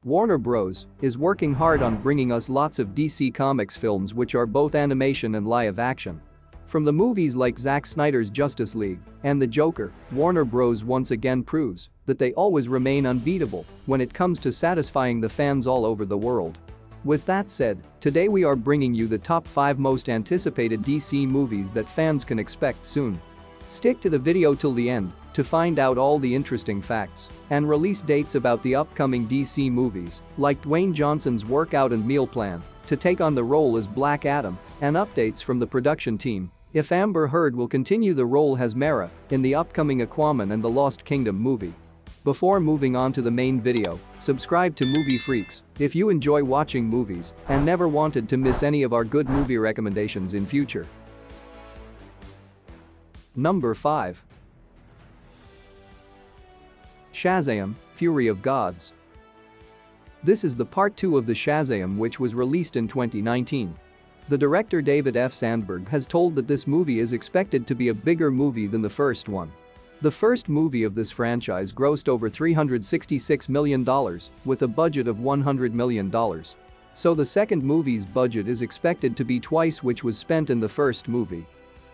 Warner Bros. Is working hard on bringing us lots of DC Comics films which are both animation and live action. From the movies like Zack Snyder's Justice League and The Joker, Warner Bros. Once again proves that they always remain unbeatable when it comes to satisfying the fans all over the world. With that said, today we are bringing you the top 5 most anticipated DC movies that fans can expect soon. Stick to the video till the end to find out all the interesting facts and release dates about the upcoming DC movies, like Dwayne Johnson's workout and meal plan to take on the role as Black Adam, and updates from the production team if Amber Heard will continue the role as Mera in the upcoming Aquaman and the Lost Kingdom movie. Before moving on to the main video, subscribe to Movie Freaks if you enjoy watching movies and never wanted to miss any of our good movie recommendations in future. Number 5. Shazam, Fury of Gods. This is the part 2 of the Shazam, which was released in 2019. The director David F. Sandberg has told that this movie is expected to be a bigger movie than the first one. The first movie of this franchise grossed over $366 million with a budget of $100 million. So the second movie's budget is expected to be twice which was spent in the first movie.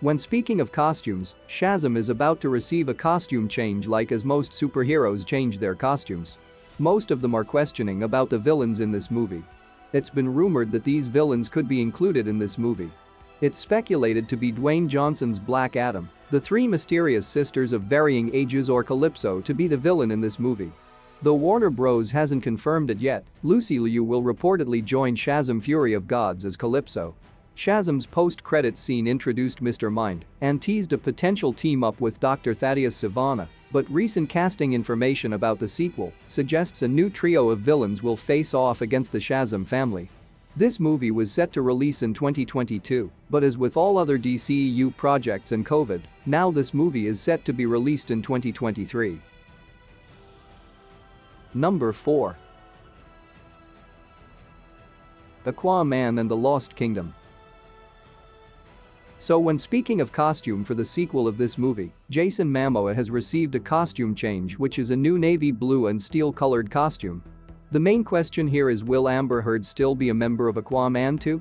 When speaking of costumes, Shazam is about to receive a costume change like as most superheroes change their costumes. Most of them are questioning about the villains in this movie. It's been rumored that these villains could be included in this movie. It's speculated to be Dwayne Johnson's Black Adam, the 3 mysterious sisters of varying ages, or Calypso to be the villain in this movie. Though Warner Bros. Hasn't confirmed it yet, Lucy Liu will reportedly join Shazam Fury of Gods as Calypso. Shazam's post-credits scene introduced Mr. Mind and teased a potential team-up with Dr. Thaddeus Sivana, but recent casting information about the sequel suggests a new trio of villains will face off against the Shazam family. This movie was set to release in 2022, but as with all other DCEU projects and COVID, now this movie is set to be released in 2023. Number 4. Aquaman and the Lost Kingdom. So when speaking of costume for the sequel of this movie, Jason Momoa has received a costume change, which is a new navy blue and steel-colored costume. The main question here is, will Amber Heard still be a member of Aquaman 2?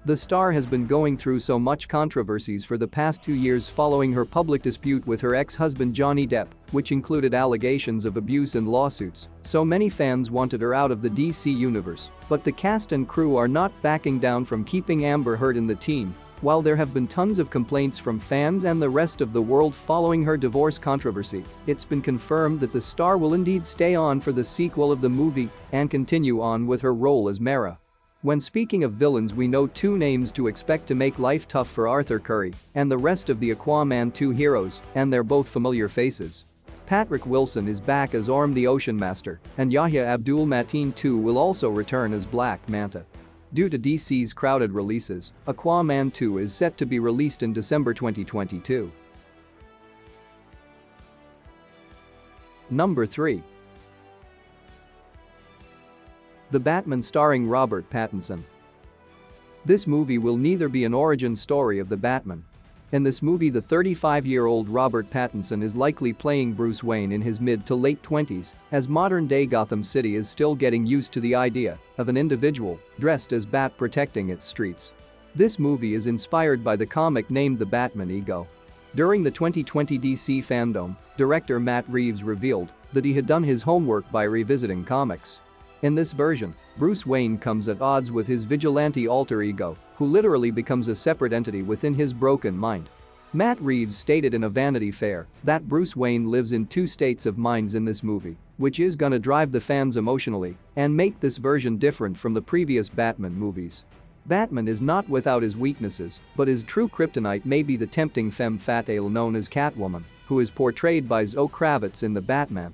The star has been going through so much controversies for the past 2 years following her public dispute with her ex-husband Johnny Depp, which included allegations of abuse and lawsuits, so many fans wanted her out of the DC universe, but the cast and crew are not backing down from keeping Amber Heard in the team. While there have been tons of complaints from fans and the rest of the world following her divorce controversy, it's been confirmed that the star will indeed stay on for the sequel of the movie and continue on with her role as Mera. When speaking of villains, we know 2 names to expect to make life tough for Arthur Curry and the rest of the Aquaman 2 heroes, and they're both familiar faces. Patrick Wilson is back as Orm the Ocean Master, and Yahya Abdul-Mateen II will also return as Black Manta. Due to DC's crowded releases, Aquaman 2 is set to be released in December 2022. Number 3. The Batman starring Robert Pattinson. This movie will neither be an origin story of the Batman. In this movie, the 35-year-old Robert Pattinson is likely playing Bruce Wayne in his mid to late 20s, as modern-day Gotham City is still getting used to the idea of an individual dressed as Bat protecting its streets. This movie is inspired by the comic named The Batman Ego. During the 2020 DC Fandom, director Matt Reeves revealed that he had done his homework by revisiting comics. In this version, Bruce Wayne comes at odds with his vigilante alter ego, who literally becomes a separate entity within his broken mind. Matt Reeves stated in a Vanity Fair that Bruce Wayne lives in 2 states of minds in this movie, which is gonna drive the fans emotionally and make this version different from the previous Batman movies. Batman is not without his weaknesses, but his true kryptonite may be the tempting femme fatale known as Catwoman, who is portrayed by Zoe Kravitz in The Batman.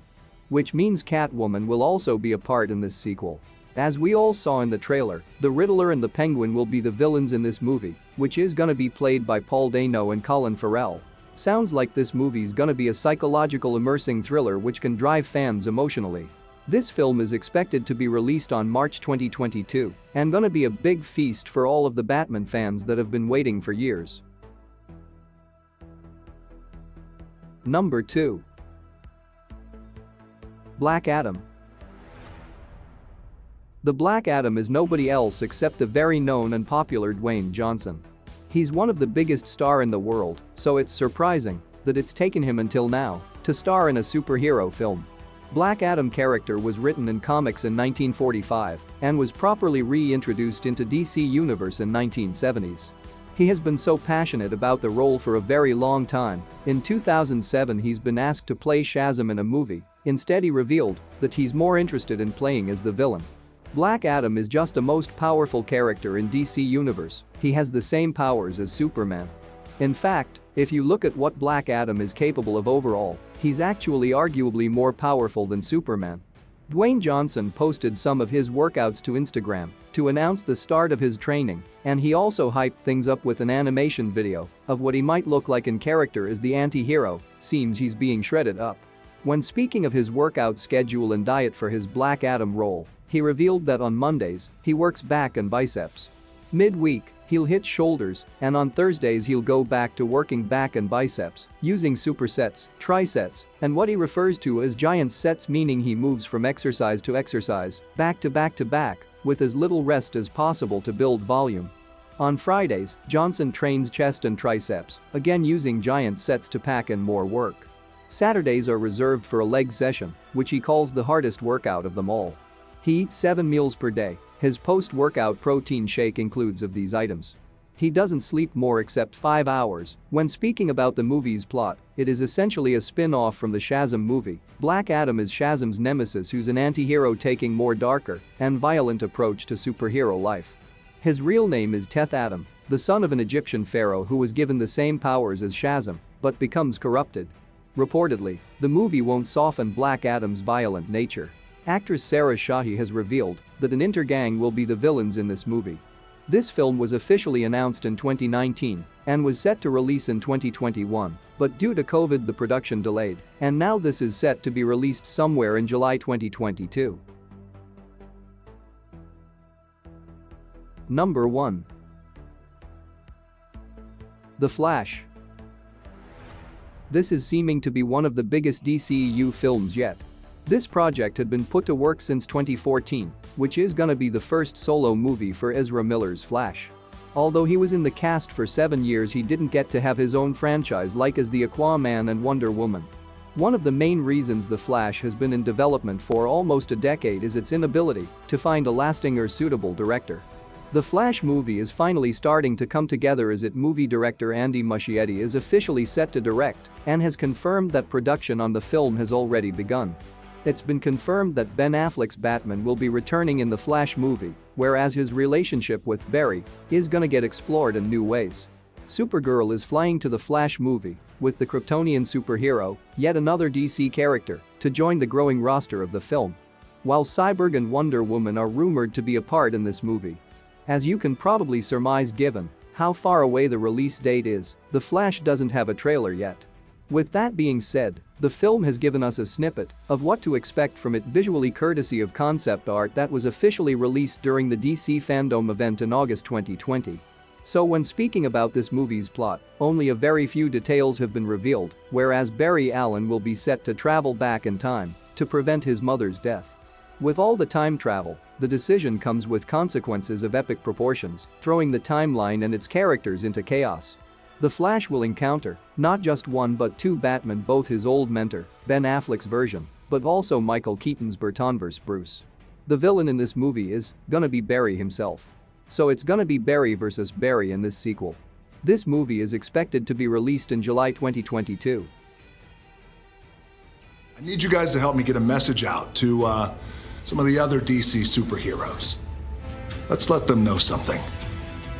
Which means Catwoman will also be a part in this sequel. As we all saw in the trailer, the Riddler and the Penguin will be the villains in this movie, which is gonna be played by Paul Dano and Colin Farrell. Sounds like this movie's gonna be a psychological immersing thriller which can drive fans emotionally. This film is expected to be released on March 2022 and gonna be a big feast for all of the Batman fans that have been waiting for years. Number 2. Black Adam. The Black Adam is nobody else except the very known and popular Dwayne Johnson. He's one of the biggest stars in the world, so it's surprising that it's taken him until now to star in a superhero film. Black Adam character was written in comics in 1945 and was properly reintroduced into DC Universe in 1970s. He has been so passionate about the role for a very long time. In 2007 he's been asked to play Shazam in a movie. Instead he revealed that he's more interested in playing as the villain. Black Adam is just the most powerful character in DC Universe. He has the same powers as Superman. In fact, if you look at what Black Adam is capable of overall, he's actually arguably more powerful than Superman. Dwayne Johnson posted some of his workouts to Instagram to announce the start of his training, and he also hyped things up with an animation video of what he might look like in character as the anti-hero. Seems he's being shredded up. When speaking of his workout schedule and diet for his Black Adam role, he revealed that on Mondays, he works back and biceps. Mid-week, he'll hit shoulders, and on Thursdays he'll go back to working back and biceps, using supersets, trisets, and what he refers to as giant sets, meaning he moves from exercise to exercise, back to back to back, with as little rest as possible to build volume. On Fridays, Johnson trains chest and triceps, again using giant sets to pack in more work. Saturdays are reserved for a leg session, which he calls the hardest workout of them all. He eats 7 meals per day. His post-workout protein shake includes of these items. He doesn't sleep more except 5 hours. When speaking about the movie's plot, it is essentially a spin-off from the Shazam movie. Black Adam is Shazam's nemesis, who's an anti-hero taking more darker and violent approach to superhero life. His real name is Teth Adam, the son of an Egyptian pharaoh who was given the same powers as Shazam, but becomes corrupted. Reportedly, the movie won't soften Black Adam's violent nature. Actress Sarah Shahi has revealed that an intergang will be the villains in this movie. This film was officially announced in 2019 and was set to release in 2021, but due to COVID the production delayed, and now this is set to be released somewhere in July 2022. Number 1. The Flash. This is seeming to be one of the biggest DCEU films yet. This project had been put to work since 2014, which is gonna be the first solo movie for Ezra Miller's Flash. Although he was in the cast for 7 years, he didn't get to have his own franchise like as the Aquaman and Wonder Woman. One of the main reasons The Flash has been in development for almost a decade is its inability to find a lasting or suitable director. The Flash movie is finally starting to come together as movie director Andy Muschietti is officially set to direct and has confirmed that production on the film has already begun. It's been confirmed that Ben Affleck's Batman will be returning in the Flash movie, whereas his relationship with Barry is gonna get explored in new ways. Supergirl is flying to the Flash movie with the Kryptonian superhero, yet another DC character, to join the growing roster of the film. While Cyborg and Wonder Woman are rumored to be a part in this movie. As you can probably surmise given how far away the release date is, The Flash doesn't have a trailer yet. With that being said, the film has given us a snippet of what to expect from it visually courtesy of concept art that was officially released during the DC Fandom event in August 2020. So when speaking about this movie's plot, only a very few details have been revealed, whereas Barry Allen will be set to travel back in time to prevent his mother's death. With all the time travel, the decision comes with consequences of epic proportions, throwing the timeline and its characters into chaos. The Flash will encounter not just one but two Batmen, both his old mentor, Ben Affleck's version, but also Michael Keaton's Burton vs. Bruce. The villain in this movie is gonna be Barry himself. So it's gonna be Barry versus Barry in this sequel. This movie is expected to be released in July 2022. I need you guys to help me get a message out to some of the other DC superheroes. Let's let them know something.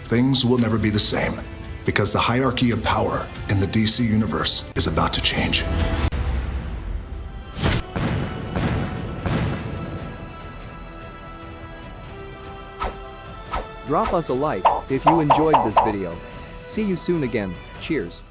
Things will never be the same. Because the hierarchy of power in the DC universe is about to change. Drop us a like if you enjoyed this video. See you soon again. Cheers.